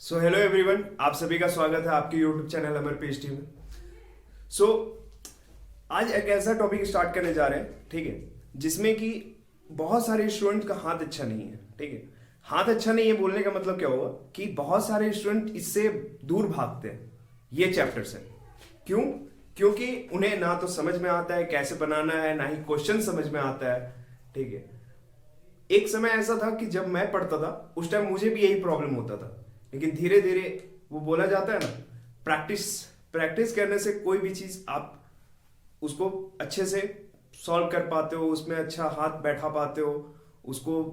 So hello everyone, आप सभी का स्वागत है आपके यूट्यूब चैनल अमर पीएचडी में। सो आज एक ऐसा टॉपिक स्टार्ट करने जा रहे हैं, ठीक है, जिसमें कि बहुत सारे स्टूडेंट का हाथ अच्छा नहीं है। ठीक है, हाथ अच्छा नहीं है बोलने का मतलब क्या हुआ कि बहुत सारे स्टूडेंट इससे दूर भागते हैं ये चैप्टर से। क्यों? क्योंकि उन्हें ना तो समझ में आता है कैसे बनाना है, ना ही क्वेश्चन समझ में आता है। ठीक है, एक समय ऐसा था कि जब मैं पढ़ता था उस टाइम मुझे भी यही प्रॉब्लम होता था, लेकिन धीरे धीरे वो बोला जाता है ना, प्रैक्टिस प्रैक्टिस करने से कोई भी चीज आप उसको अच्छे से सॉल्व कर पाते हो, उसमें अच्छा हाथ बैठा पाते हो, उसको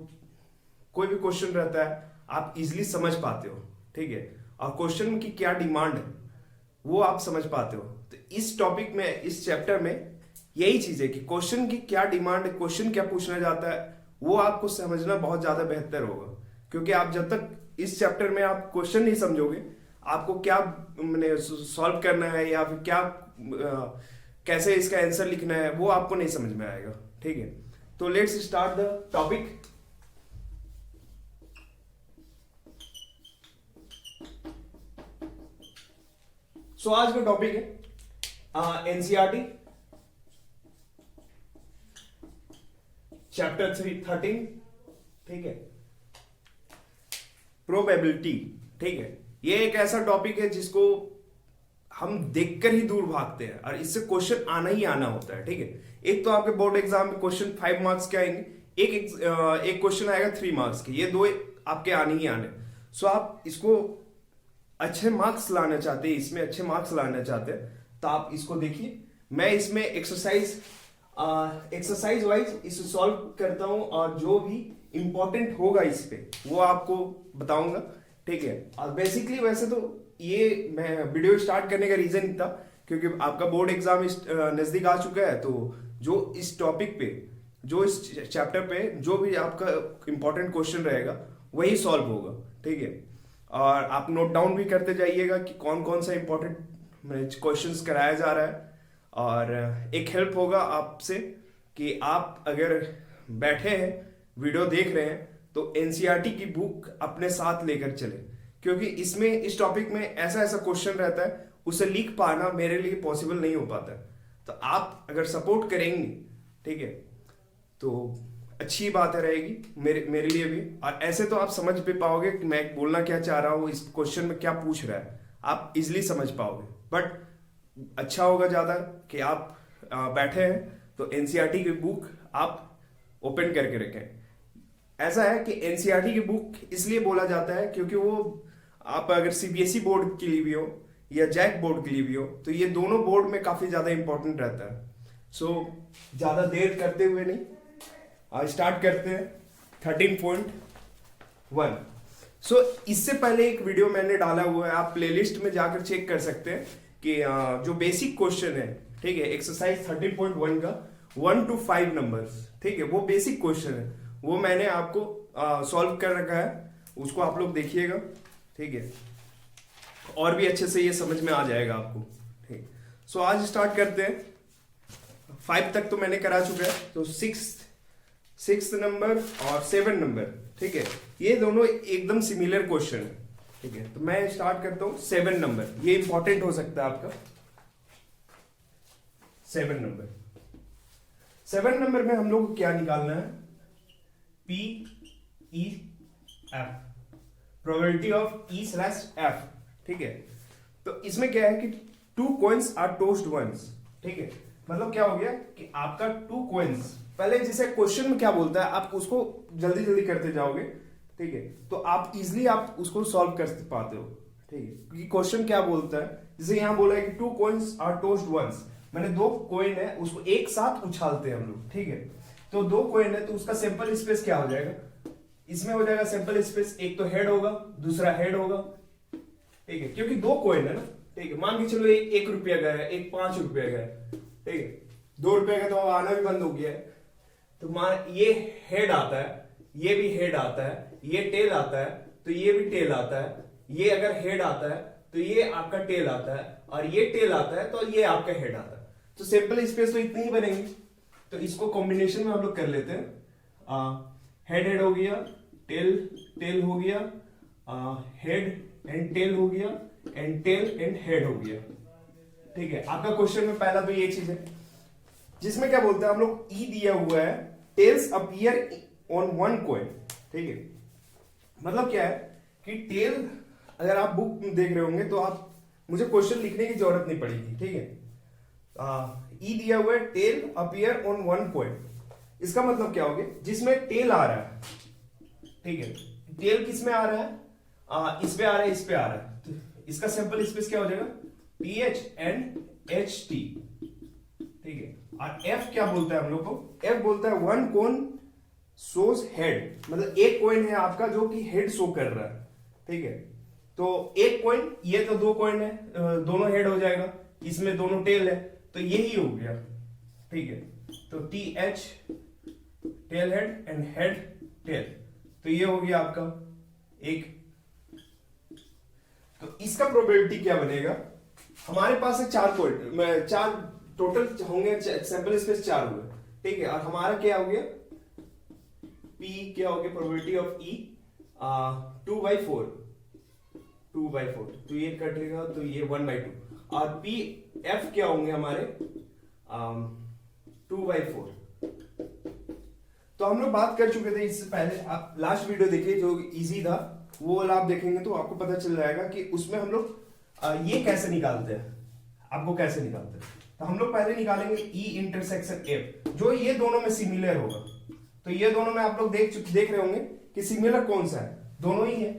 कोई भी क्वेश्चन रहता है आप इजीली समझ पाते हो। ठीक है, और क्वेश्चन की क्या डिमांड है वो आप समझ पाते हो। तो इस टॉपिक में, इस चैप्टर में यही चीज है कि क्वेश्चन की क्या डिमांड है, क्वेश्चन क्या पूछना चाहता है, वो आपको समझना बहुत ज्यादा बेहतर होगा। क्योंकि आप जब तक इस चैप्टर में आप क्वेश्चन नहीं समझोगे, आपको क्या मैंने सॉल्व करना है या फिर क्या कैसे इसका आंसर लिखना है, वो आपको नहीं समझ में आएगा। ठीक है, तो लेट्स स्टार्ट द टॉपिक। सो आज का टॉपिक है एनसीईआरटी चैप्टर 13। ठीक है, प्रोबेबिलिटी। ठीक है, ये एक ऐसा टॉपिक है जिसको हम देखकर ही दूर भागते हैं और इससे क्वेश्चन आना ही आना होता है। ठीक है, एक तो आपके बोर्ड एग्जाम में क्वेश्चन 5 मार्क्स के आएंगे, एक क्वेश्चन आएगा 3 मार्क्स के, ये दो आपके आने ही आने। सो आप इसको अच्छे मार्क्स लाना चाहते हैं, इसमें अच्छे मार्क्स लाना चाहते हैं तो आप इसको देखिए। मैं इसमें एक्सरसाइज वाइज इसे सॉल्व करता हूं और जो भी इंपॉर्टेंट होगा इस पे वो आपको बताऊंगा। ठीक है, और बेसिकली वैसे तो ये मैं वीडियो स्टार्ट करने का रीजन था क्योंकि आपका बोर्ड एग्जाम नजदीक आ चुका है। तो जो इस टॉपिक पे, जो इस चैप्टर पे जो भी आपका इंपॉर्टेंट क्वेश्चन रहेगा वही सॉल्व होगा। ठीक है, और आप नोट डाउन भी करते जाइएगा कि कौन कौन सा इंपॉर्टेंट क्वेश्चंस कराया जा रहा है। और एक हेल्प होगा आपसे कि आप अगर बैठे हैं वीडियो देख रहे हैं तो एनसीईआरटी की बुक अपने साथ लेकर चले, क्योंकि इसमें इस टॉपिक में ऐसा ऐसा क्वेश्चन रहता है उसे लिख पाना मेरे लिए पॉसिबल नहीं हो पाता। तो आप अगर सपोर्ट करेंगे, ठीक है, तो अच्छी बात रहेगी मेरे लिए भी। और ऐसे तो आप समझ भी पाओगे कि मैं बोलना क्या चाह रहा हूँ, इस क्वेश्चन में क्या पूछ रहा है, आप इजिली समझ पाओगे। बट अच्छा होगा ज्यादा कि आप बैठे हैं तो एनसीईआरटी की बुक आप ओपन करके रखें। ऐसा है कि एनसीईआरटी की बुक इसलिए बोला जाता है क्योंकि वो आप अगर सीबीएसई बोर्ड के लिए भी हो या जैक बोर्ड के लिए भी हो तो ये दोनों बोर्ड में काफी ज्यादा इंपॉर्टेंट रहता है। सो ज्यादा देर करते हुए नहीं स्टार्ट करते हैं 13.1। सो इससे पहले एक वीडियो मैंने डाला हुआ है, आप प्लेलिस्ट में जाकर चेक कर सकते हैं कि जो बेसिक क्वेश्चन है, ठीक है, एक्सरसाइज 13.1 का 1 to 5 नंबर्स, ठीक है, वो बेसिक क्वेश्चन है, वो मैंने आपको सॉल्व कर रखा है, उसको आप लोग देखिएगा। ठीक है, और भी अच्छे से ये समझ में आ जाएगा आपको। ठीक, सो आज स्टार्ट करते हैं। 5 तक तो मैंने करा चुका है, तो सिक्स नंबर और 7 नंबर, ठीक है, ये दोनों एकदम सिमिलर क्वेश्चन है। ठीक है, तो मैं स्टार्ट करता हूं 7 नंबर, ये इंपॉर्टेंट हो सकता है आपका। 7 नंबर, 7 नंबर में हम लोग को क्या निकालना है? PEF, probability of E/F। ठीक है, तो इसमें क्या है कि 2 coins are tossed once। ठीक है, मतलब क्या हो गया कि आपका 2 coins, पहले जैसे क्वेश्चन में क्या बोलता है आप उसको जल्दी जल्दी करते जाओगे। ठीक है, तो आप इजिली आप उसको सॉल्व कर पाते हो। ठीक है, क्योंकि क्वेश्चन क्या बोलता है, जैसे यहां बोला है कि 2 coins are tossed once, मैंने 2 कोइन है उसको एक साथ उछालते हैं हम लोग। ठीक है, तो 2 कोइन है तो उसका सैंपल स्पेस क्या हो जाएगा? इसमें हो जाएगा सैंपल स्पेस, एक तो हेड होगा दूसरा हेड होगा। ठीक है, क्योंकि 2 कोइन है ना। ठीक है, मान के चलो एक रुपया गया है, एक 5 रुपया गया है। ठीक है, 2 रुपया का तो आना भी बंद हो गया है। तो मान ये हेड आता है, ये भी हेड आता है, ये टेल आता है तो ये भी टेल आता है, ये अगर हेड आता है तो ये आपका टेल आता है, और ये टेल आता है तो ये आपका हेड आता है। तो सैंपल स्पेस तो इतने ही बनेंगे। तो इसको कॉम्बिनेशन में हम लोग कर लेते हैं। हेड हेड हो गया, टेल टेल हो गया, हेड एंड टेल हो गया, एंड टेल एंड हेड हो गया। ठीक है, आपका क्वेश्चन में पहला तो ये चीज है जिसमें क्या बोलते हैं हम लोग, ई दिया हुआ है tails appear on one coin. ठीक है, मतलब क्या है कि टेल, अगर आप बुक देख रहे होंगे तो आप, मुझे क्वेश्चन लिखने की जरूरत नहीं पड़ेगी। ठीक है, ई दिया हुआ है tail appear on one coin, इसका मतलब क्या हो गया, जिसमें टेल आ रहा है। ठीक है, टेल किस में आ रहा है, इस पे आ रहा है, इस पे आ रहा है, तो इसका सिंपल स्पेस क्या हो जाएगा, P H and H T. ठीक है, और एफ क्या बोलता है हम लोग को, एफ बोलता है वन कॉइन शोज हेड, मतलब एक कॉइन है आपका जो कि हेड शो कर रहा है। ठीक है, तो एक कॉइन, ये तो दो कॉइन है, दोनों हेड हो जाएगा, इसमें दोनों टेल है, तो यही हो गया। ठीक है, तो T H tail head and head tail, तो ये हो गया आपका एक। तो इसका प्रोबेबिलिटी क्या बनेगा, हमारे पास है चार कॉइन, चार टोटल होंगे, सैंपल स्पेस चार हुए। ठीक है, और हमारा क्या हो गया, P क्या हो गया, प्रोबेबिलिटी ऑफ E 2/4, 2/4, तो ये कटेगा तो ये 1/2, और P F क्या होंगे हमारे 2/4। तो हम लोग बात कर चुके थे इससे पहले, आप लास्ट वीडियो देखिए जो इजी था, वो वाला आप देखेंगे तो आपको पता चल जाएगा कि उसमें हम लोग ये कैसे निकालते हैं, आपको कैसे निकालते हैं। तो हम लोग पहले निकालेंगे E इंटरसेक्शन F, जो ये दोनों में सिमिलर होगा। तो ये दोनों में आप लोग देख रहे होंगे कि सिमिलर कौन सा है, दोनों ही है,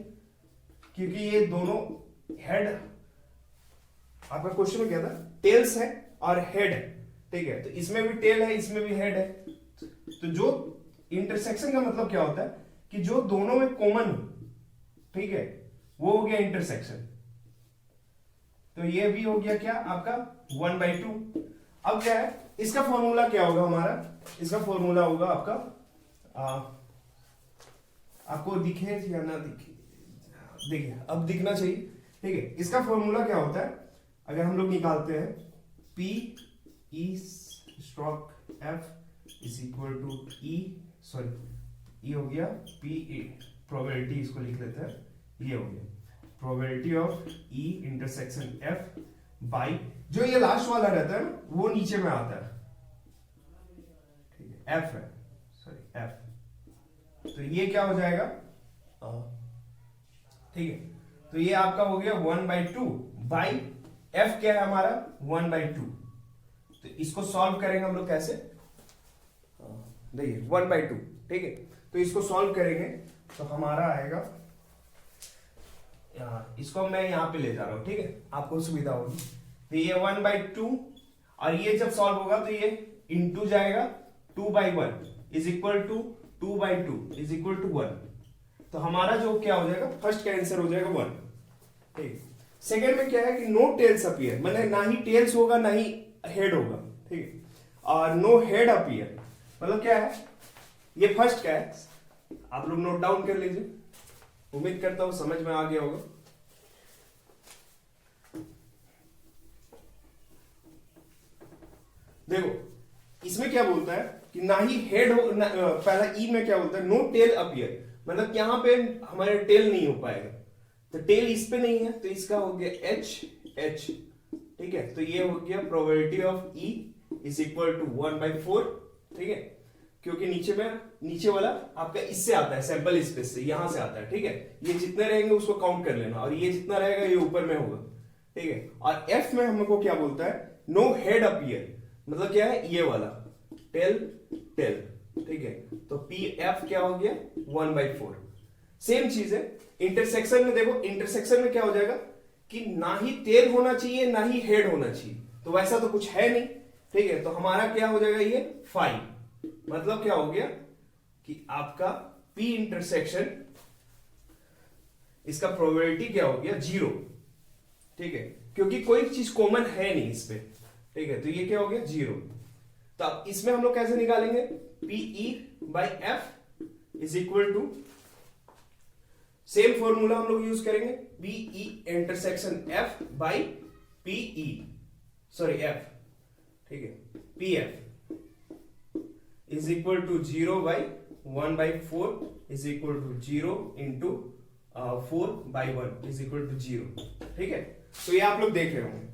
क्योंकि ये दोनों हेड, आपका क्वेश्चन में क्या था, टेल्स है और हेड है। ठीक है, तो इसमें भी टेल है, इसमें भी हेड है। तो जो इंटरसेक्शन का मतलब क्या होता है कि जो दोनों में कॉमन, ठीक है, वो हो गया इंटरसेक्शन। तो ये भी हो गया क्या आपका 1/2। अब क्या है, इसका फॉर्मूला क्या होगा हमारा, इसका फॉर्मूला होगा आपका, आपको दिखे या ना दिखे, देखिए अब दिखना चाहिए। ठीक है, इसका फॉर्मूला क्या होता है, अगर हम लोग निकालते हैं P E stroke F is equal to E, sorry E हो गया P E, प्रोबेबिलिटी इसको लिख लेते हैं, ये हो गया probability of E intersection F by, जो ये लास्ट वाला रहता है ना वो नीचे में आता है। ठीक है, F है, सॉरी F, तो ये क्या हो जाएगा, ठीक है, तो ये आपका हो गया 1/2 बाई F क्या है हमारा 1/2। तो इसको सॉल्व करेंगे हम लोग कैसे, देखिए 1/2। ठीक है, तो इसको सॉल्व करेंगे तो हमारा आएगा, इसको मैं यहां पे ले जा रहा हूं, ठीक है, आपको सुविधा होगी। तो ये 1/2, और ये जब सॉल्व होगा तो ये इंटू जाएगा 2/1 is equal to 2/2 is equal to 1। तो हमारा जो क्या हो जाएगा, फर्स्ट का आंसर हो जाएगा 1। ठीक, सेकेंड में क्या है कि नो टेल्स अपीयर, मतलब ना ही टेल्स होगा ना ही हेड होगा। ठीक है, और नो हेड अपीयर मतलब क्या है, ये फर्स्ट का है, आप लोग नोट डाउन कर लीजिए, उम्मीद करता हूं समझ में आ गया होगा। देखो इसमें क्या बोलता है कि ना ही हेड हो, पहला ई में क्या बोलता है, नो टेल अपीयर, मतलब यहां पे हमारे टेल नहीं हो पाएगा, तो टेल इस पे नहीं है, तो इसका हो गया एच। ठीक है, तो ये हो गया probability of E is equal to 1/4। ठीक है, क्योंकि नीचे वाला आपका इससे आता है, सैंपल स्पेस से, यहां से आता है। ठीक है, ये जितने रहेंगे उसको काउंट कर लेना, और ये जितना रहेगा ये ऊपर में होगा। ठीक है, और एफ में हमको क्या बोलता है, नो हेड अपीयर, मतलब क्या है, ये वाला टेल। ठीक है, तो पी एफ क्या हो गया 1/4। सेम चीज है इंटरसेक्शन में, देखो इंटरसेक्शन में क्या हो जाएगा कि ना ही टेल होना चाहिए ना ही हेड होना चाहिए, तो वैसा तो कुछ है नहीं। ठीक है, तो हमारा क्या हो जाएगा ये 5, मतलब क्या हो गया कि आपका P इंटरसेक्शन, इसका प्रोबेबिलिटी क्या हो गया 0। ठीक है, क्योंकि कोई चीज कॉमन है नहीं इस पे। ठीक है, तो ये क्या हो गया 0। तो अब इसमें हम लोग कैसे निकालेंगे, PE/F is equal to, same formula हम लोग यूज करेंगे, PE intersection F by PE, sorry F। ठीक है, PF is equal to 0/1/4 is equal to 0 into 4/1 is equal to 0। ठीक है, तो ये आप लोग देख रहे होंगे।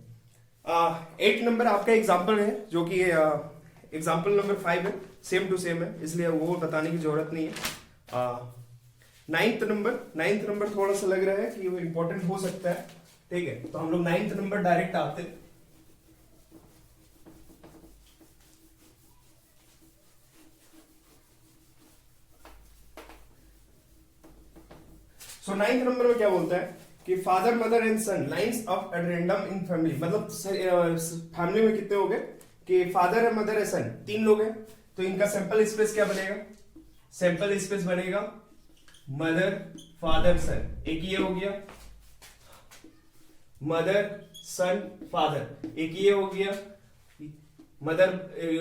8 नंबर आपका एग्जाम्पल है, जो कि एग्जाम्पल नंबर 5 है, सेम टू सेम है, इसलिए वो बताने की जरूरत नहीं है। नाइन्थ नंबर थोड़ा सा लग रहा है कि वो इंपॉर्टेंट हो सकता है। ठीक है, तो हम लोग 9th नंबर डायरेक्ट आते हैं। सो 9th नंबर में क्या बोलता है कि father mother and son lines of at random in family, मतलब फैमिली में कितने हो गए कि फादर है, मदर है, सन, 3 लोग हैं, तो इनका सैंपल स्पेस क्या बनेगा? सैंपल स्पेस बनेगा मदर फादर सन, एक ये हो गया, मदर सन फादर, एक ये हो गया, मदर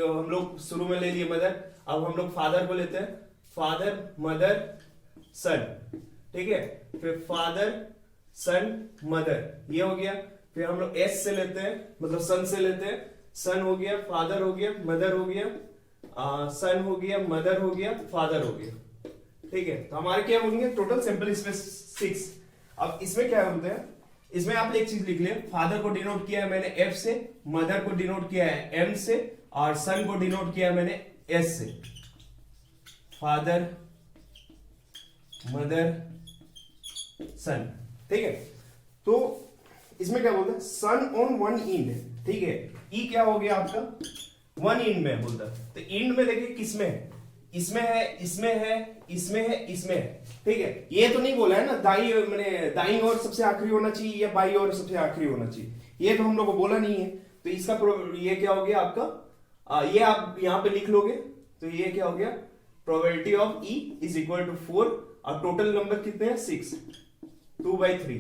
हम लोग शुरू में ले लिए मदर, अब हम लोग फादर को लेते हैं, फादर मदर सन। ठीक है, फिर फादर सन मदर, ये हो गया, फिर हम लोग एस से लेते हैं, मतलब सन से लेते हैं, सन हो गया, फादर हो गया, मदर हो गया, सन हो गया, मदर हो गया, फादर हो गया। ठीक है, तो हमारे क्या होंगे टोटल सैंपल स्पेस 6। अब इसमें क्या होता है, इसमें आप एक चीज लिख ले, फादर को डिनोट किया है मैंने एफ से, मदर को डिनोट किया है एम से, और सन को डिनोट किया है मैंने एस से। फादर मदर सन। ठीक है, तो इसमें क्या बोलता है, सन ऑन वन इंड। ठीक है, ई क्या हो गया आपका, वन इंड में बोलता है, तो इंड में देखिए किसमें है, इसमें है, इसमें है, इसमें है, इसमें है। ठीक है, ये तो नहीं बोला है ना दाई मैंने दाई और सबसे आखिरी होना चाहिए या बाई और सबसे आखिरी होना चाहिए, ये तो हम लोग को बोला नहीं है। तो इसका ये क्या हो गया आपका, ये आप यहां पे लिख लोगे, तो ये क्या हो गया, probability of E is equal to 4, और टोटल नंबर कितने हैं 6, 2/3।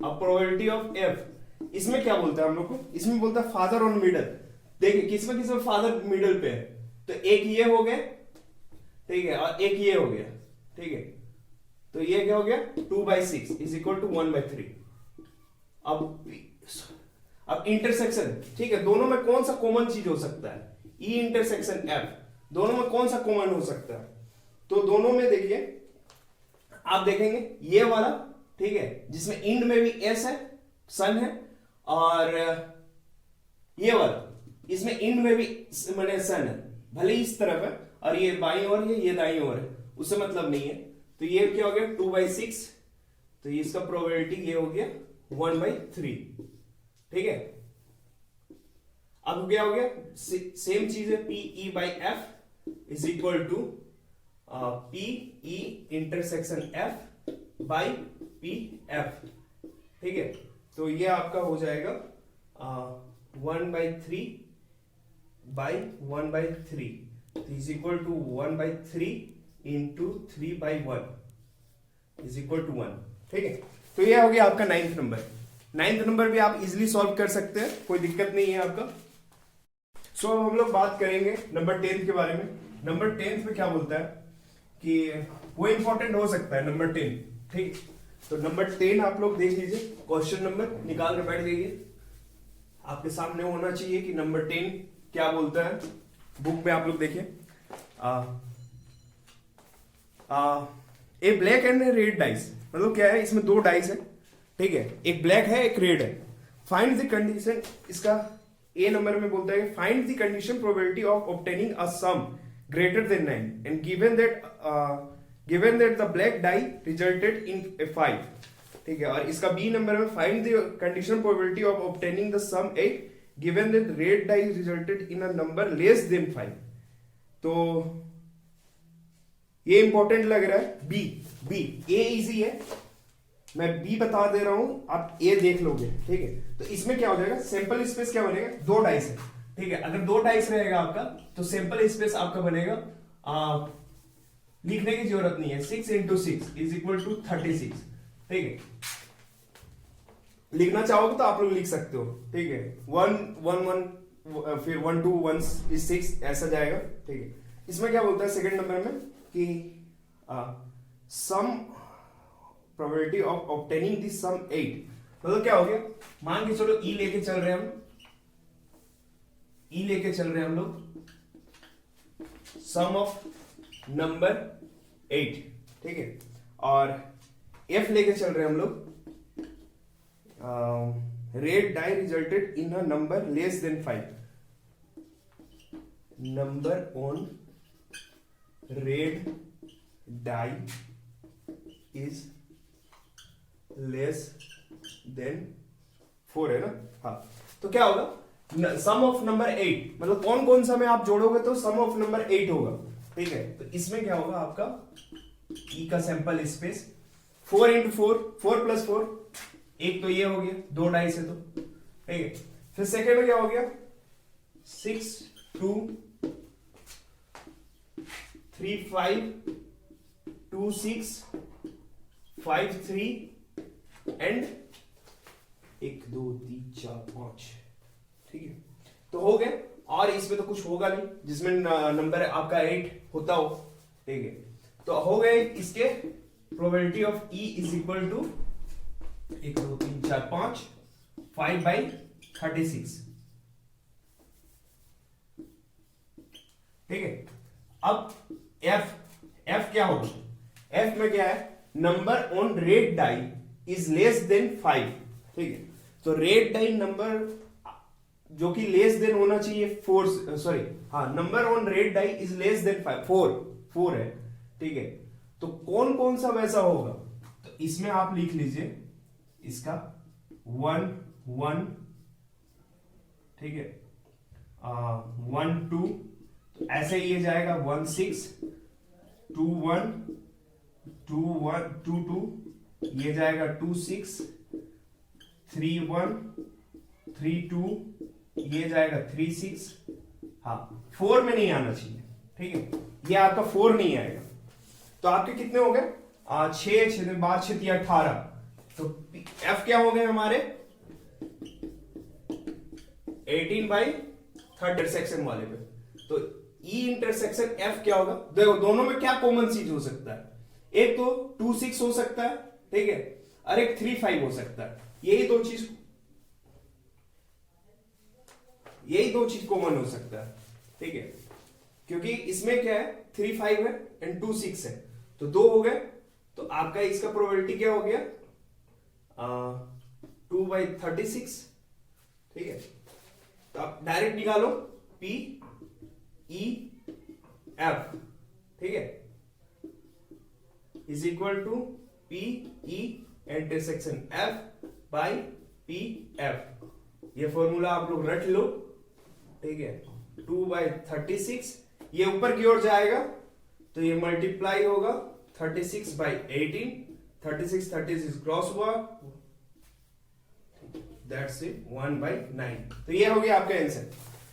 अब प्रोबेबिलिटी ऑफ एफ, इसमें क्या बोलता है हम लोग को, इसमें बोलता है फादर ऑन मिडल। देखिए किसमें फादर मिडल पे है, तो एक ये हो गए, ठीक है, और एक ये हो गया। ठीक है, तो ये क्या हो गया 2/6 इज इक्वल टू 1/3। अब इंटरसेक्शन, ठीक है, दोनों में कौन सा कॉमन चीज हो सकता है, ई इंटरसेक्शन एफ, दोनों में कौन सा कॉमन हो सकता है, तो दोनों में देखिए आप देखेंगे ये वाला, ठीक है, जिसमें इंड में भी एस है, सन है, और ये वाला इसमें इंड में भी मैंने सन है, भले इस तरफ है, और ये बाई और ये दाई और है, उससे मतलब नहीं है। तो ये क्या हो गया 2/6, तो इसका प्रोबेबिलिटी ये हो गया 1/3। ठीक है, अब क्या हो गया, सेम चीज है, PE/F is equal to PE intersection F by PF। ठीक है, तो ये आपका हो जाएगा 1/3 by 1/3 is equal to 1/3 into 3/1 is equal to 1। ठीक है, तो ये हो गया आपका 9th नंबर। 9th नंबर भी आप इजिली सॉल्व कर सकते हैं, कोई दिक्कत नहीं है आपका। सो अब हम लोग बात करेंगे नंबर 10 के बारे में। नंबर 10 में क्या बोलता है कि वो इंपॉर्टेंट हो सकता है नंबर 10। ठीक, तो नंबर 10 आप लोग देख लीजिए, क्वेश्चन नंबर निकाल कर बैठ जाइए, आपके सामने होना चाहिए कि नंबर 10 क्या बोलता है। बुक में आप लोग देखिए, ए ब्लैक एंड रेड डाइस, मतलब क्या है, इसमें 2 डाइस है, ठीक है, एक ब्लैक है एक रेड है। फाइंड द कंडीशन, इसका ए नंबर में बोलता है find the condition probability of obtaining a sum greater than 9 and given that the black die resulted in a 5। ठीक है, और इसका बी नंबर में find the condition probability of obtaining the sum 8 given that red die resulted in a number less than 5। तो ये important लग रहा है, बी ए इजी है, मैं बी बता दे रहा हूं, आप ए देख लोगे। ठीक है, तो इसमें क्या हो जाएगा, सैंपल स्पेस क्या बनेगा, 2 डाइस है। ठीक है, अगर 2 डाइस रहेगा आपका तो सैंपल स्पेस आपका बनेगा, लिखने की जरूरत नहीं है, 6 × 6 इज इक्वल टू 36। ठीक है, लिखना चाहोगे तो आप लोग लिख सकते हो। ठीक है, 1 1 1 फिर 1 2 1 6 ऐसा जाएगा। ठीक है, इसमें क्या बोलता है सेकंड नंबर में कि sum probability of obtaining this sum 8, मतलब क्या हो गया, मान के चलो ई लेके चल रहे हैं हम, ई लेके चल रहे हैं हम लोग, सम ऑफ नंबर 8। ठीक है, और एफ लेके चल रहे हैं हम लोग, red die resulted in a number less than 5, number on red die is less than 4 है ना। हाँ, तो क्या होगा, सम ऑफ नंबर 8, मतलब कौन कौन सा में आप जोड़ोगे तो सम ऑफ नंबर 8 होगा, ठीक है। तो इसमें क्या होगा आपका ई का सैंपल स्पेस 4 इंटू 4, 4 प्लस 4, एक तो ये हो गया 2 डाई से, तो ठीक है। फिर सेकेंड में क्या हो गया 6 2 3 5 2 6 5 3 एंड 1 2 3 4 5, ठीक है। तो हो गए, और इसमें तो कुछ होगा नहीं जिसमें नंबर आपका 8 होता हो, ठीक है। तो हो गए इसके probability of E is equal to 1 2 3 4 5 5/36, ठीक है। अब एफ क्या होगा, एफ में क्या है, number on red die is less than 5, ठीक है। तो रेड डाई नंबर जो कि लेस देन होना चाहिए 4, सॉरी हाँ, number on red die is less than 5, 4 है, ठीक है। तो कौन कौन सा वैसा होगा, तो इसमें आप लिख लीजिए इसका 1 1, ठीक है, 1 2, तो ऐसे ये जाएगा 1 6 2 1 2 1 2 2, ये जाएगा 2 6 3 1 3 2, ये जाएगा 3 6, हाँ 4 में नहीं आना चाहिए, ठीक है, ये आपका 4 नहीं आएगा। तो आपके कितने हो गए 6 6 5 6 18, तो एफ क्या हो गए हमारे 18/30 इंटरसेक्शन वाले पे। तो ई इंटरसेक्शन एफ क्या होगा, देखो दोनों में क्या कॉमन चीज हो सकता है, एक तो 2 6 हो सकता है, ठीक है, और एक 3 5 हो सकता है, यही दो चीज कॉमन हो सकता है, ठीक है। क्योंकि इसमें क्या है 3 5 है एंड 2 6 है, तो 2 हो गए, तो आपका इसका प्रोबेबिलिटी क्या हो गया 2/36, ठीक है। तो आप डायरेक्ट निकालो पी ई एफ, ठीक है, is equal to P E intersection F by P F, ये फॉर्मूला आप लोग रट लो, ठीक है। 2/36, ये ऊपर की ओर जाएगा तो ये मल्टीप्लाई होगा 36/18, 36 क्रॉस हुआ, दैट्स इट 1/9। तो ये हो गया आपका आंसर।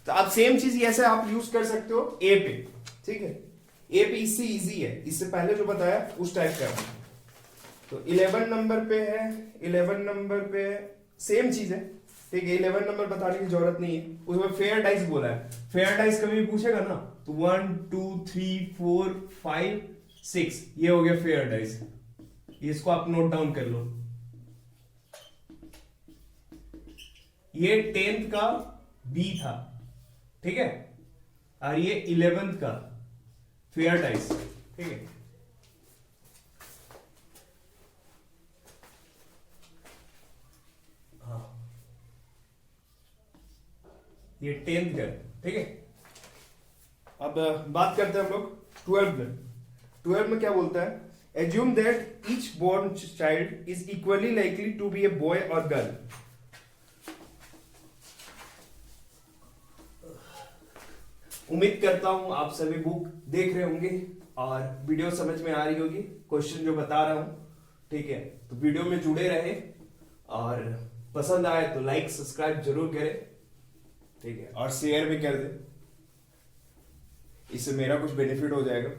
तो आप सेम चीज ऐसे आप यूज कर सकते हो ए पे, ठीक है। ए पे इससे इजी है, इससे पहले जो बताया उस टाइप का। तो 11 नंबर पे है, 11 नंबर पे सेम चीज है, ठीक है। 11 नंबर बताने की जरूरत नहीं है, उसमें फेयर डाइस बोला है, फेयर डाइस कभी भी पूछेगा ना तो 1 2 3 4 5 6, ये हो गया फेयर डाइस, इसको आप नोट डाउन कर लो। ये 10th का बी था, ठीक है, और ये 11th का फेयर डाइस, ठीक है। हाँ, ये 10th का, ठीक है। अब बात करते हैं हम लोग 12 में। 12 में क्या बोलता है, assume that each born child is equally likely to be a boy और गर्ल। उम्मीद करता हूं आप सभी बुक देख रहे होंगे और वीडियो समझ में आ रही होगी, क्वेश्चन जो बता रहा हूं, ठीक है। तो वीडियो में जुड़े रहे और पसंद आए तो लाइक सब्सक्राइब जरूर करें, ठीक है, और शेयर भी कर दें, इससे मेरा कुछ बेनिफिट हो जाएगा।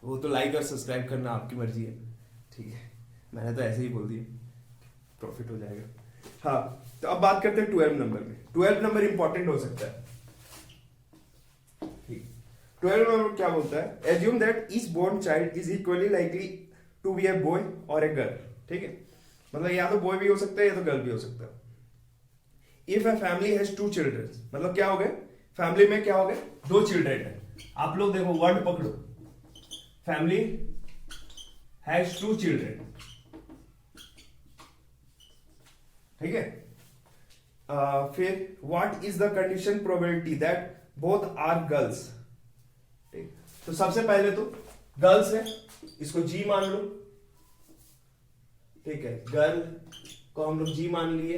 वो तो लाइक और सब्सक्राइब करना आपकी मर्जी है, ठीक है, मैंने तो ऐसे ही बोल दिया, प्रॉफिट हो जाएगा। हाँ, तो अब बात करते हैं 12 नंबर में। 12 नंबर इंपॉर्टेंट हो सकता है, ठीक। 12 नंबर क्या बोलता है, assume that each born child is equally likely to be a boy और ए गर्ल, ठीक है, मतलब या तो बॉय भी हो सकता है या तो गर्ल भी हो सकता है। If a family has 2 children, मतलब क्या हो गए, फैमिली में क्या हो गए 2 चिल्ड्रन है, आप लोग देखो वर्ड पकड़ो, फैमिली हैज 2 चिल्ड्रन, ठीक है। फिर what is the condition probability that both are girls, ठीक। तो सबसे पहले तो गर्ल्स है, इसको जी मान लो, ठीक है। गर्ल को हम लोग जी मान लिए,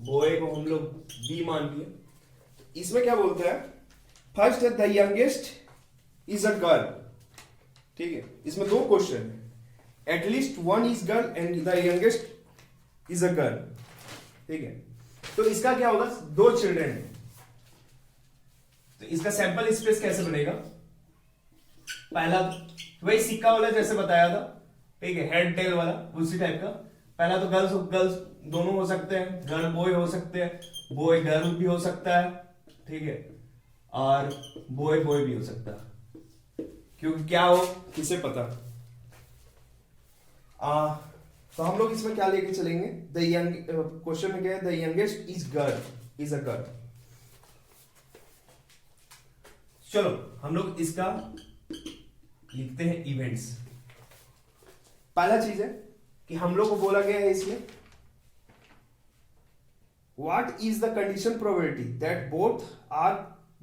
बॉय को हम लोग बी मान लिए। इसमें क्या बोलते हैं, फर्स्ट है the youngest is a girl, ठीक है। इसमें 2 क्वेश्चन है, at least one is girl and the youngest is a girl, ठीक है। तो इसका क्या होगा, 2 चिल्ड्रन है, तो इसका सैंपल स्पेस कैसे बनेगा, पहला वही सिक्का वाला जैसे बताया था, ठीक है, हेड टेल वाला उसी टाइप का। पहला तो गर्ल्स गर्ल्स दोनों हो सकते हैं, गर्ल बॉय हो सकते हैं, बॉय गर्ल भी हो सकता है, ठीक है, और बॉय बॉय भी हो सकता है, क्योंकि क्या हो किसे पता। तो हम लोग इसमें क्या लेके चलेंगे, द यंग, क्वेश्चन में क्या है, the youngest is girl, is a girl. चलो हम लोग इसका लिखते हैं इवेंट्स। पहला चीज है कि हम लोग को बोला गया है इसमें what is the condition probability that both are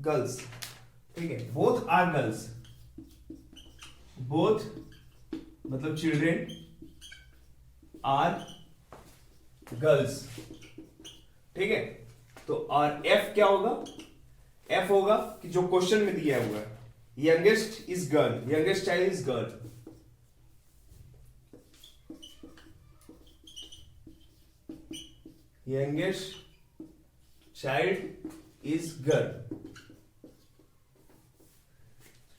girls, ठीक है। बोथ आर गर्ल्स, बोथ मतलब चिल्ड्रेन आर गर्ल्स, ठीक है। तो और एफ क्या होगा, एफ होगा कि जो क्वेश्चन में दिया हुआ है, youngest is girl, youngest child is girl, youngest child is girl,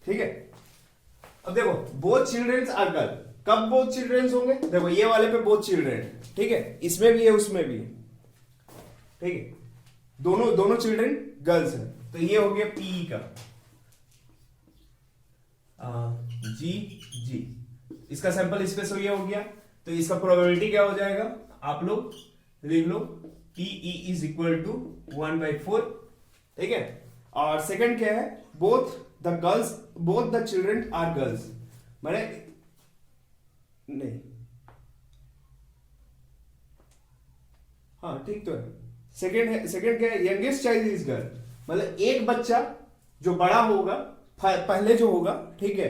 ठीक है। अब देखो बोथ चिल्ड्रेन्स आर गर्ल, कब बोथ चिल्ड्रेन्स होंगे, देखो ये वाले पे बोथ चिल्ड्रेन, ठीक है, इसमें भी है उसमें भी है, ठीक है, दोनों दोनों चिल्ड्रेन गर्ल्स हैं। तो ये हो गया पी का जी जी, इसका सैंपल स्पेस ये हो गया। तो इसका प्रोबेबिलिटी क्या हो जाएगा, आप लोग लिख लो, पीई इज इक्वल टू 1/4, ठीक है। और सेकंड क्या है, both the girls, both the children are girls, मैंने नहीं, हाँ ठीक तो है। सेकंड है, सेकंड क्या है, यंगेस्ट चाइल्ड इज गर्ल, मतलब एक बच्चा जो बड़ा होगा पहले जो होगा, ठीक है,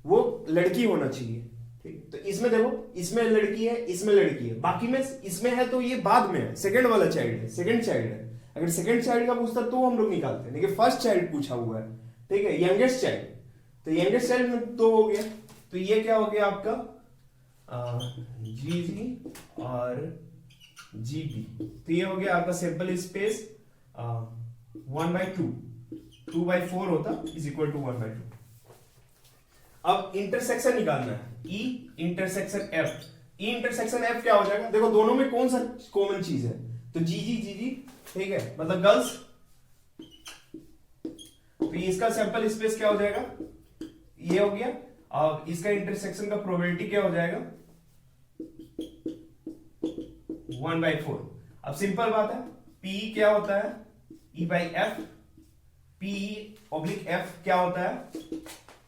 वो लड़की होना चाहिए, ठीक। तो इसमें देखो, इसमें लड़की है, इसमें लड़की है, बाकी में इसमें है तो ये बाद में है, सेकंड वाला चाइल्ड है, सेकंड चाइल्ड है। अगर सेकंड चाइल्ड का पूछता तो हम लोग निकालते हैं, लेकिन फर्स्ट चाइल्ड पूछा हुआ है, ठीक है, यंगेस्ट चाइल्ड। तो यंगेस्ट चाइल्ड में 2 हो गया, तो ये क्या हो गया आपका जी जी और जी बी। तो ये हो गया आपका सैंपल स्पेस 1/2, 2/4 होता इज इक्वल टू 1/2। अब इंटरसेक्शन निकालना है, ई इंटरसेक्शन एफ। ई इंटरसेक्शन एफ क्या हो जाएगा, देखो दोनों में कौन सा कॉमन चीज है, तो जी जी जी जी, ठीक है, मतलब गर्ल्स। तो इसका सैंपल स्पेस क्या हो जाएगा, ये हो गया। अब इसका इंटरसेक्शन का प्रोबेबिलिटी क्या हो जाएगा, 1/4। अब सिंपल बात है, पी क्या होता है, E by F, P oblique F क्या होता है,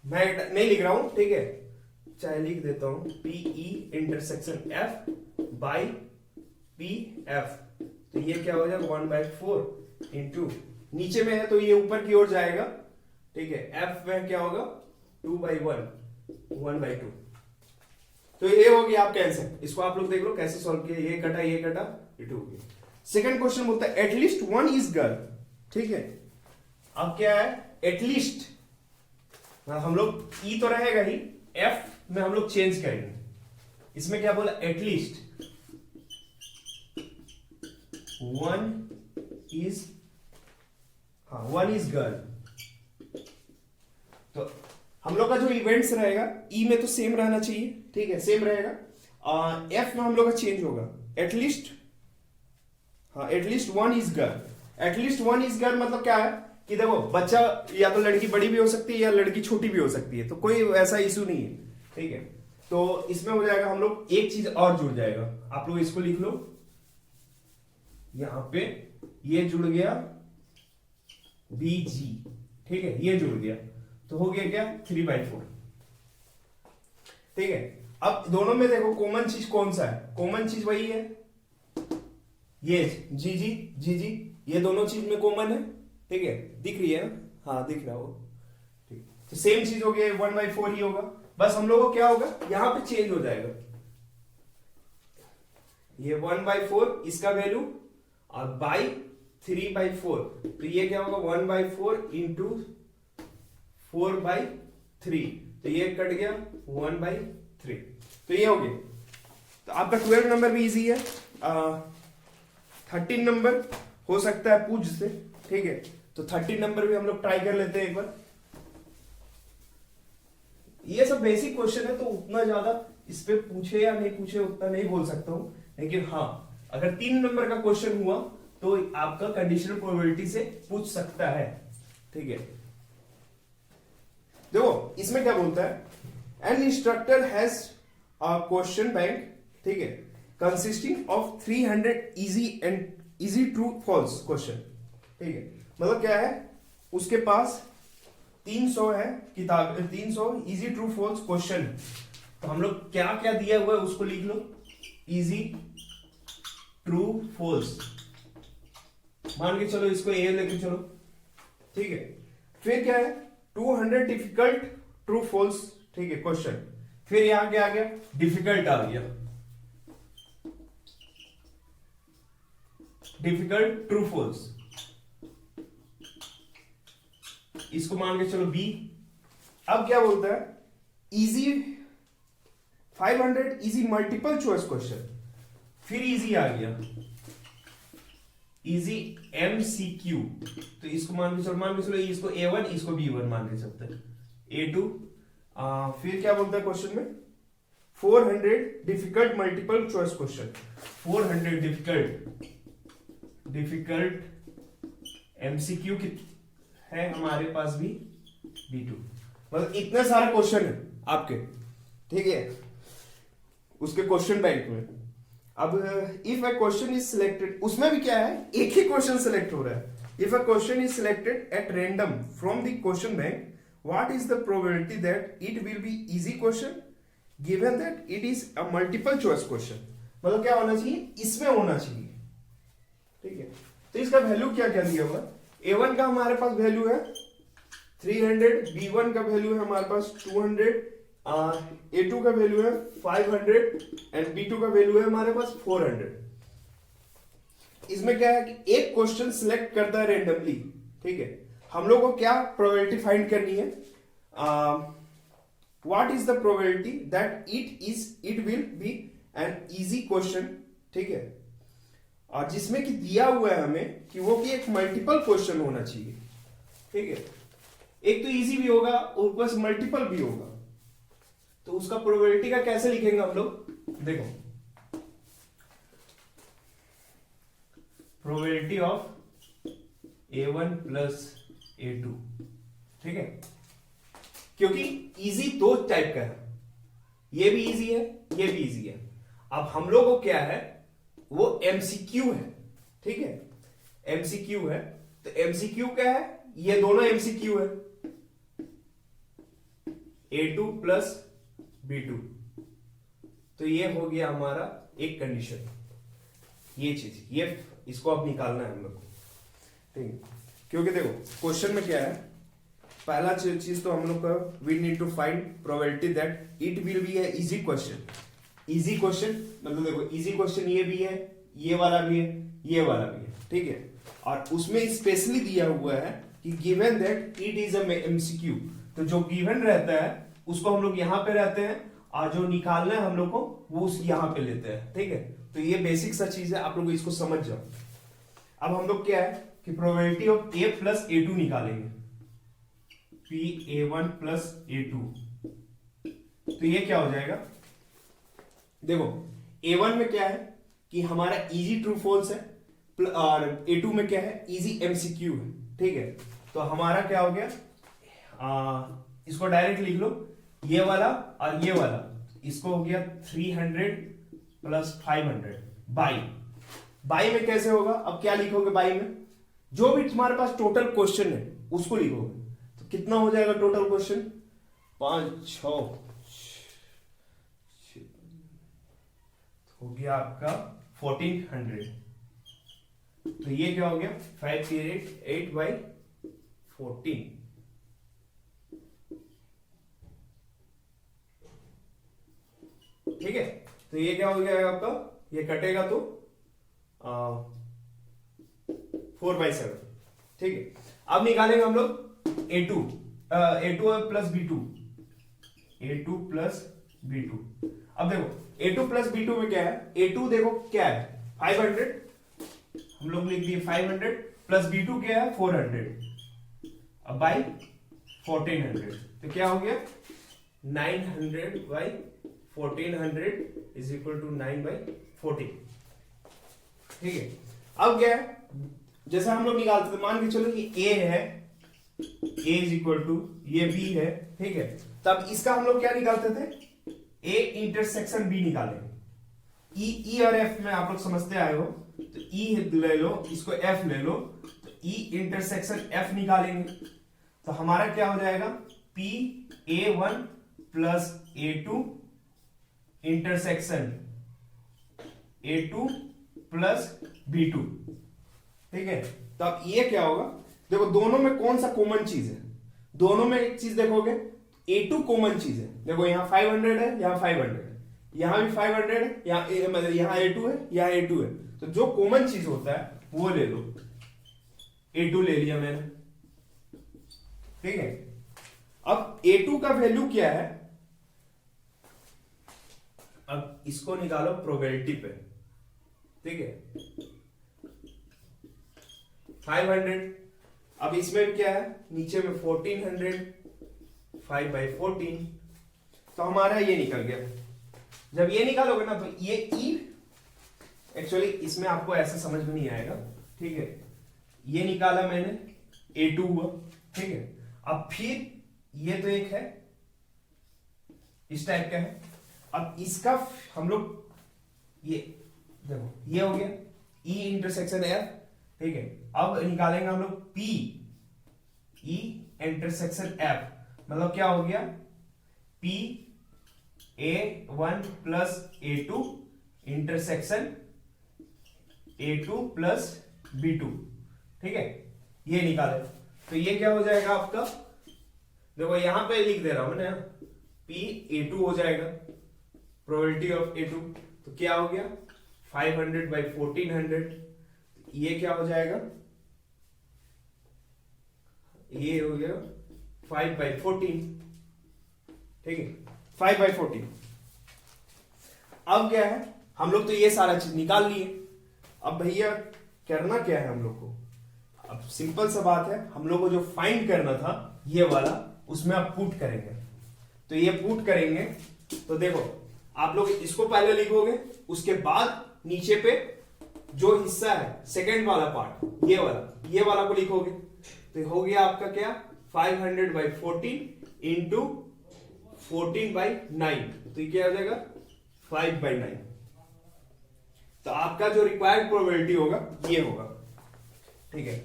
मैं नहीं लिख रहा हूं, ठीक है, चाहे लिख देता हूं, PE intersection F by P F. तो ये क्या हो जाएगा 1/4 इंटू, नीचे में है तो ये ऊपर की ओर जाएगा, ठीक है, एफ में क्या होगा 2/1, 1/2। तो ये हो गया आपका आंसर। इसको आप लोग देख लो कैसे सॉल्व किया, ये कटा ये कटा, ये 2 हो गया। सेकंड क्वेश्चन बोलता है एटलीस्ट वन इज गर्ल, ठीक है। अब क्या है, एटलीस्ट हम लोग ई तो रहेगा ही, एफ में हम लोग चेंज करेंगे। इसमें क्या बोला, एटलीस्ट वन इज, हाँ वन इज गर्ल। तो हम लोग का जो इवेंट्स रहेगा, ई में तो सेम रहना चाहिए, ठीक है, सेम रहेगा। एफ में हम लोग का चेंज होगा, एटलीस्ट, हाँ at least one is girl. At least one is girl मतलब क्या है कि देखो बच्चा या तो लड़की बड़ी भी हो सकती है या लड़की छोटी भी हो सकती है, तो कोई ऐसा इशू नहीं है, ठीक है। तो इसमें हो जाएगा हम लोग, एक चीज और जुड़ जाएगा, आप लोग इसको लिख लो, यहां पे ये जुड़ गया बीजी, ठीक है, ये जुड़ गया। तो हो गया क्या 3/4। ठीक है, अब दोनों में देखो कॉमन चीज कौन सा है, कॉमन चीज वही है ये जी, ये दोनों चीज में कॉमन है। ठीक है, दिख रही है ना, हाँ दिख रहा हो, ठीक, तो सेम चीज हो गया 1/4 ही होगा। बस हम लोगों को क्या होगा यहां पे चेंज हो जाएगा, ये 1/4 इसका वैल्यू और बाई 3/4, तो ये क्या होगा 1/4 इंटू 4/3, तो ये कट गया 1/3, तो ये हो गया। तो आपका 12 नंबर भी इजी है, 13 नंबर हो सकता है पूछ से। ठीक है, तो 13 नंबर भी हम लोग ट्राई कर लेते हैं एक बार। ये सब बेसिक क्वेश्चन है, तो उतना ज्यादा इस पे पूछे या नहीं पूछे उतना नहीं बोल सकता हूं, लेकिन हाँ अगर 3 नंबर का क्वेश्चन हुआ तो आपका कंडीशनल प्रोबेबिलिटी से पूछ सकता है। ठीक है, देखो इसमें क्या बोलता है, an instructor has a question bank, ठीक है, consisting of 300 easy true false question. ठीक है, मतलब क्या है, उसके पास 300 है किताब, 300 इजी ट्रू फॉल्स क्वेश्चन। तो हम लोग क्या क्या दिया हुआ है उसको लिख लो, इजी ट्रू फॉल्स मान के चलो, इसको ए लेके चलो। ठीक है, फिर क्या है 200 डिफिकल्ट ट्रू फॉल्स, ठीक है क्वेश्चन, फिर यहां क्या आ गया डिफिकल्ट आ गया, डिफिकल्ट ट्रू फॉल्स, इसको मान के चलो बी। अब क्या बोलता है easy 500 easy multiple choice question, फिर इजी आ गया इजी एमसीक्यू, तो इसको मान के चलो इसको A1 इसको B1 मान के चलते हैं, A2। फिर क्या बोलता है क्वेश्चन में 400 difficult multiple choice question, 400 difficult MCQ की है हमारे पास भी B2। मतलब इतने सारे क्वेश्चन है आपके, ठीक है, उसके क्वेश्चन बैंक में। अब if a question is selected, उसमें भी क्या है एक ही क्वेश्चन सिलेक्ट हो रहा है। If a question is selected at random from the question bank, what is the probability that it will be easy question given that it is a multiple choice question. मतलब क्या होना चाहिए, इसमें होना चाहिए। ठीक है, तो इसका वैल्यू क्या क्या दिया हुआ, A1 का हमारे पास वैल्यू है 300, B1 का वैल्यू है हमारे पास 200, A2 का वैल्यू है 500 एंड B2 का वैल्यू है हमारे पास 400। इसमें क्या है कि एक क्वेश्चन सिलेक्ट करता है रेंडमली। ठीक है, हम लोग को क्या प्रोबेबिलिटी फाइंड करनी है, what is the probability that it will B an easy question. ठीक है, और जिसमें कि दिया हुआ है हमें कि वो कि एक मल्टीपल क्वेश्चन होना चाहिए। ठीक है, एक तो इजी भी होगा और ऊपर से मल्टीपल भी होगा, तो उसका प्रोबेबिलिटी का कैसे लिखेंगे हम लोग, देखो probability of A1 plus A2। ठीक है, क्योंकि इजी दो टाइप का है, ये भी इजी है ये भी इजी है। अब हम लोग को क्या है वो MCQ है। ठीक है, MCQ है, तो MCQ क्या है, ये दोनों MCQ है, A2 प्लस B2, तो ये हो गया हमारा एक कंडीशन, ये चीज, ये इसको अब निकालना है हम लोग को। ठीक है, क्योंकि देखो क्वेश्चन में क्या है, पहला चीज तो हम लोग का we need to find probability that it will be a easy question. Easy question मतलब देखो इजी क्वेश्चन ये भी है, ये वाला भी है, ये वाला भी है। ठीक है, और उसमें स्पेशली दिया हुआ है कि given that it is a MCQ, तो जो गिवन रहता है उसको हम लोग यहां पे रहते हैं और जो निकालना है हम लोग को वो उस यहां पे लेते हैं। ठीक है, तो ये बेसिक सा चीज है, आप लोग इसको समझ जाओ। अब हम लोग क्या है कि probability of A plus A2 निकालेंगे, PA1 प्लस A2, तो ये क्या हो जाएगा, देखो A1 में क्या है कि हमारा इजी ट्रू फॉल्स है और A2 में क्या है इजी MCQ है। ठीक है, तो हमारा क्या हो गया, इसको डायरेक्ट लिख लो, ये वाला और ये वाला, इसको हो गया 300 प्लस 500 बाई में कैसे होगा, अब क्या लिखोगे बाई में, जो भी तुम्हारे पास टोटल क्वेश्चन है उसको लिखोगे, तो कितना हो जाएगा टोटल क्वेश्चन? 5 6 हो गया आपका 1400। तो ये क्या हो गया? 5 पीरियड 8/14। ठीक है, तो ये क्या हो गया आपका? ये कटेगा तो 4/7। ठीक है, अब निकालेंगे हम लोग A2 plus B2। A2 plus B2। अब देखो A2 प्लस B2 में क्या है? A2 देखो क्या है? 500, हम लोग लिख दिए 500 प्लस B2 क्या है? 400। अब बाई 1400 तो क्या हो गया? 900/1400 इज इक्वल टू 9/14। ठीक है, अब क्या है? जैसा हम लोग निकालते थे, मान के चलो कि A है, A इज इक्वल टू ये B है। ठीक है, तब इसका हम लोग क्या निकालते थे? A इंटरसेक्शन B निकालेंगे। E और F में आप लोग समझते आए हो, तो E ले लो, इसको F ले लो, तो E इंटरसेक्शन F निकालेंगे। तो हमारा क्या हो जाएगा? PA1 plus A2 intersection A2 plus B2। ठीक है, तो अब ये क्या होगा? देखो दोनों में कौन सा कॉमन चीज है? दोनों में एक चीज देखोगे, A2 कॉमन चीज है। देखो यहां 500 है, यहां 500 है, यहां भी 500 है, मतलब यहां A2 है, यहां A2 है। तो जो कॉमन चीज होता है वो ले लो। A2 ले लिया मैंने। ठीक है, अब A2 का वैल्यू क्या है? अब इसको निकालो प्रोबेबिलिटी पे। ठीक है, 500। अब इसमें क्या है? नीचे में 1400, 5/14। तो हमारा ये निकल गया। जब ये निकालोगे ना, तो ये E एक्चुअली इसमें आपको ऐसे समझ में नहीं आएगा। ठीक है, ये निकाला मैंने, A2 हुआ। ठीक है, अब फिर ये तो एक है, इस टाइप का है। अब इसका हम लोग ये देखो, ये हो गया E इंटरसेक्शन F। ठीक है, अब निकालेंगे हम लोग P E इंटरसेक्शन F। मतलब क्या हो गया? PA1 plus A2 intersection A2 plus B2। ठीक है, ये निकाले। तो ये क्या हो जाएगा आपका? देखो यहां पे लिख दे रहा हूं मैंने, PA2 हो जाएगा, प्रोबेबिलिटी ऑफ A2। तो क्या हो गया? 500/1400। ये क्या हो जाएगा? ये हो गया 5/14। ठीक है, 5/14। अब क्या है? हम लोग तो ये सारा चीज निकाल लिए। अब भैया करना क्या है हम लोग को? अब सिंपल सा बात है, हम लोग को जो फाइंड करना था ये वाला, उसमें आप पुट करेंगे। तो ये पुट करेंगे, तो देखो आप लोग इसको पहले लिखोगे, उसके बाद नीचे पे जो हिस्सा है सेकंड वाला पार्ट, ये वाला को लिखोगे। तो हो गया आपका क्या? 500/14 इंटू 14/9। तो ये क्या हो जाएगा? 5/9। तो आपका जो रिक्वायर्ड प्रोबेबिलिटी होगा ये होगा। ठीक है,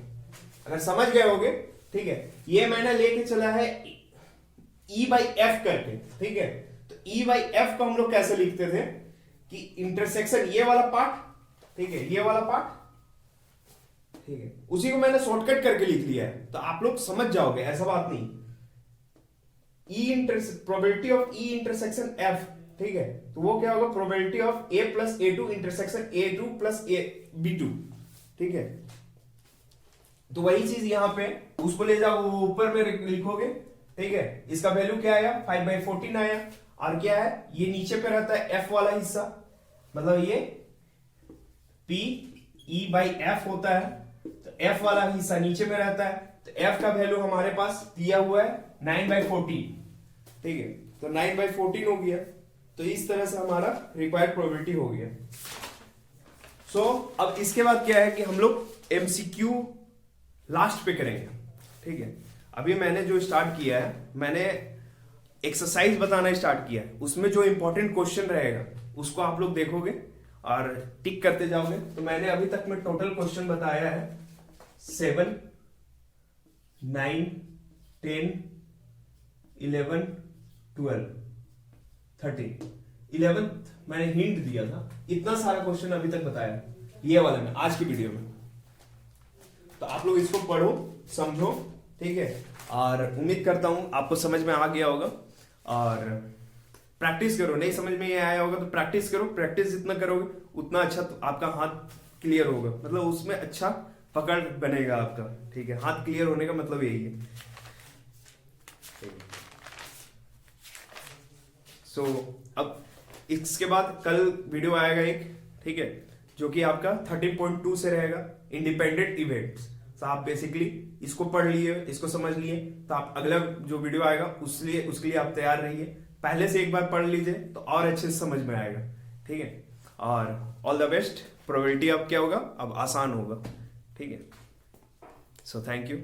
अगर समझ गए होगे। ठीक है, ये मैंने लेके चला है E/F करके। ठीक है, तो E/F को हम लोग कैसे लिखते थे कि इंटरसेक्शन ये वाला पार्ट, ठीक है, ये वाला पार्ट, ठीक है, उसी को मैंने शॉर्टकट करके लिख लिया है। तो आप लोग समझ जाओगे, ऐसा बात नहीं। Probability of E intersection F। ठीक है, तो वो क्या होगा? Probability of A plus A2 intersection A2 plus B2। ठीक है, तो वही चीज यहां पे उसको ले जाओ, वो ऊपर में लिखोगे। ठीक है, इसका वैल्यू क्या आया? 5/14 आया। और क्या है? ये नीचे पे रहता है F वाला हिस्सा, मतलब ये PE/F होता है। तो F वाला हिस्सा नीचे में रहता है। तो F का वैल्यू हमारे पास दिया हुआ है 9/14। ठीक है, तो 9/14 हो गया। तो इस तरह से हमारा रिक्वायर्ड प्रोबेबिलिटी हो गया। अब इसके बाद क्या है कि हम लोग MCQ लास्ट पे करेंगे। ठीक है, अभी मैंने जो स्टार्ट किया है, मैंने एक्सरसाइज बताना स्टार्ट किया है। उसमें जो इंपॉर्टेंट क्वेश्चन रहेगा उसको आप लोग देखोगे और टिक करते जाओगे। तो मैंने अभी तक में टोटल क्वेश्चन बताया है 7, 9, 10, 11, 12, 13, 11th मैंने हिंट दिया था, इतना सारा क्वेश्चन अभी तक बताया ये वाला में आज की वीडियो में। तो आप लोग इसको पढ़ो, समझो, ठीक है, और उम्मीद करता हूं आपको समझ में आ गया होगा। और प्रैक्टिस करो, नहीं समझ में ये आया होगा तो प्रैक्टिस करो, प्रैक्टिस जितना करोगे उतना अच्छा तो आपका हाथ क्लियर होगा, मतलब उसमें अच्छा पकड़ बनेगा आपका, ठीक है। हाथ क्लियर होने का मतलब यही है। सो अब इसके बाद कल वीडियो आएगा एक, ठीक है, जो कि आपका 13.2 से रहेगा, इंडिपेंडेंट इवेंट्स। तो आप बेसिकली इसको पढ़ लिए, इसको समझ लिए, तो आप अगला जो वीडियो आएगा उसके लिए आप तैयार रहिए। पहले से एक बार पढ़ लीजिए तो और अच्छे से समझ में आएगा, ठीक है। और ऑल द बेस्ट। प्रोबेबिलिटी अब क्या होगा, अब आसान होगा, ठीक है। So thank you.